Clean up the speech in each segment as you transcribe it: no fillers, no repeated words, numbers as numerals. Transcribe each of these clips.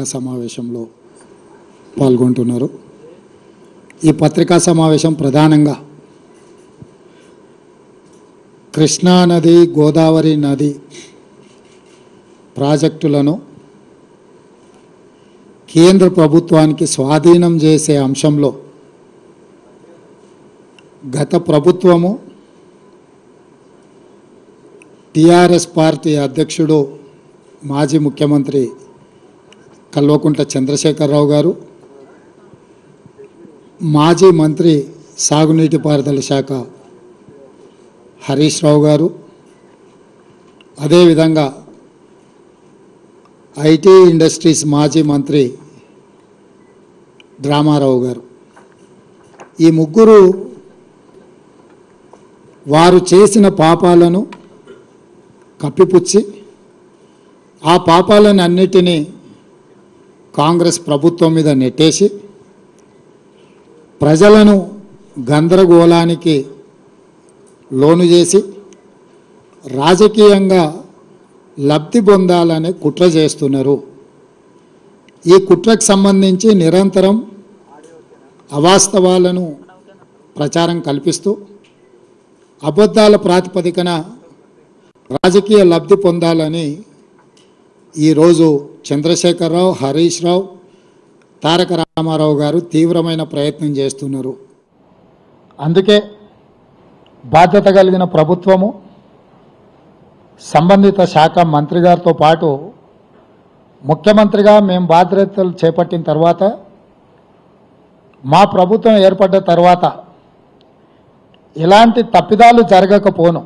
పత్రికా సమావేశంలో పాల్గొంటున్నారు। ఈ పత్రికా సమావేశం ప్రధానంగా కృష్ణా నది గోదావరి నది ప్రాజెక్టులను కేంద్ర ప్రభుత్వానికి స్వాధీనం చేసే అంశంలో గత ప్రభుత్వము టిఆర్ఎస్ పార్టీ అధ్యక్షుడు మాజీ ముఖ్యమంత్రి కల్వకుంట్ల చంద్రశేఖరరావు గారు, మాజీ మంత్రి సాగునీటిపారుదల శాఖ హరీష్ రావు గారు, అదేవిధంగా ఐటీ ఇండస్ట్రీస్ మాజీ మంత్రి డ్రామారావు గారు, ఈ ముగ్గురు వారు చేసిన పాపాలను కప్పిపుచ్చి ఆ పాపాలను అన్నిటినీ కాంగ్రెస్ ప్రభుత్వం మీద నెట్టేసి ప్రజలను గందరగోళానికి లోను చేసి రాజకీయంగా లబ్ధి పొందాలనే కుట్ర చేస్తున్నారు। ఈ కుట్రకు సంబంధించి నిరంతరం అవాస్తవాలను ప్రచారం కల్పిస్తూ అబద్ధాల ప్రాతిపదికన రాజకీయ లబ్ధి పొందాలని ఈరోజు చంద్రశేఖరరావు, హరీష్ రావు, తారక రామారావు గారు తీవ్రమైన ప్రయత్నం చేస్తున్నారు। అందుకే బాధ్యత కలిగిన ప్రభుత్వము సంబంధిత శాఖ మంత్రి గారితో పాటు ముఖ్యమంత్రిగా మేము బాధ్యతలు చేపట్టిన తర్వాత, మా ప్రభుత్వం ఏర్పడ్డ తర్వాత ఎలాంటి తప్పిదాలు జరగకపోను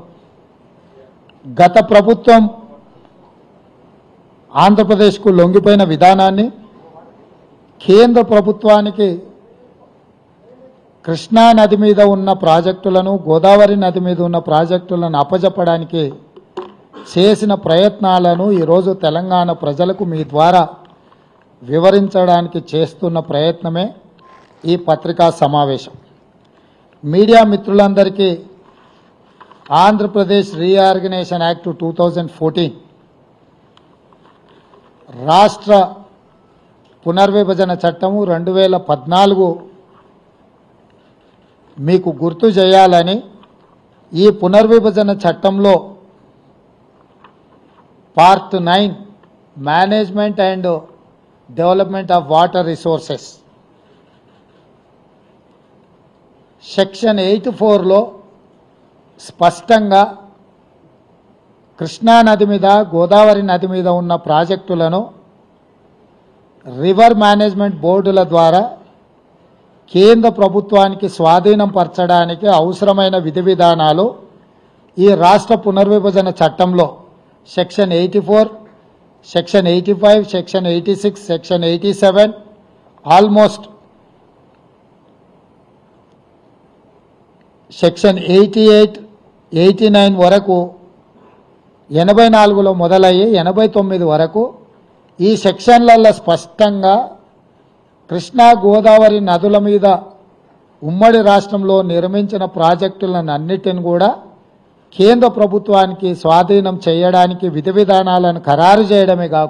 గత ప్రభుత్వం ఆంధ్రప్రదేశ్కు లొంగిపోయిన విధానాన్ని కేంద్ర ప్రభుత్వానికి కృష్ణా నది మీద ఉన్న ప్రాజెక్టులను, గోదావరి నది మీద ఉన్న ప్రాజెక్టులను అప్పజెప్పడానికి చేసిన ప్రయత్నాలను ఈరోజు తెలంగాణ ప్రజలకు మీ ద్వారా వివరించడానికి చేస్తున్న ప్రయత్నమే ఈ పత్రికా సమావేశం। మీడియా మిత్రులందరికీ ఆంధ్రప్రదేశ్ రీఆర్గనైజేషన్ యాక్ట్ 2014 రాష్ట్ర పునర్విభజన చట్టము 2014 మీకు గుర్తు చేయాలని ఈ పునర్విభజన చట్టంలో part 9 management and development of water resources section 84లో స్పష్టంగా కృష్ణా నది మీద, గోదావరి నది మీద ఉన్న ప్రాజెక్టులను రివర్ మేనేజ్మెంట్ బోర్డుల ద్వారా కేంద్ర ప్రభుత్వానికి స్వాధీనం పరచడానికి అవసరమైన విధి విధానాలు ఈ రాష్ట్ర పునర్విభజన చట్టంలో section 84, section 85, section 86, section 87 almost section 88, 89 వరకు 84లో మొదలయ్యి 89 వరకు ఈ సెక్షన్లలో స్పష్టంగా కృష్ణా గోదావరి నదుల మీద ఉమ్మడి రాష్ట్రంలో నిర్మించిన ప్రాజెక్టులను అన్నిటిని కూడా కేంద్ర ప్రభుత్వానికి స్వాధీనం చేయడానికి విధి విధానాలను ఖరారు చేయడమే కాకుండా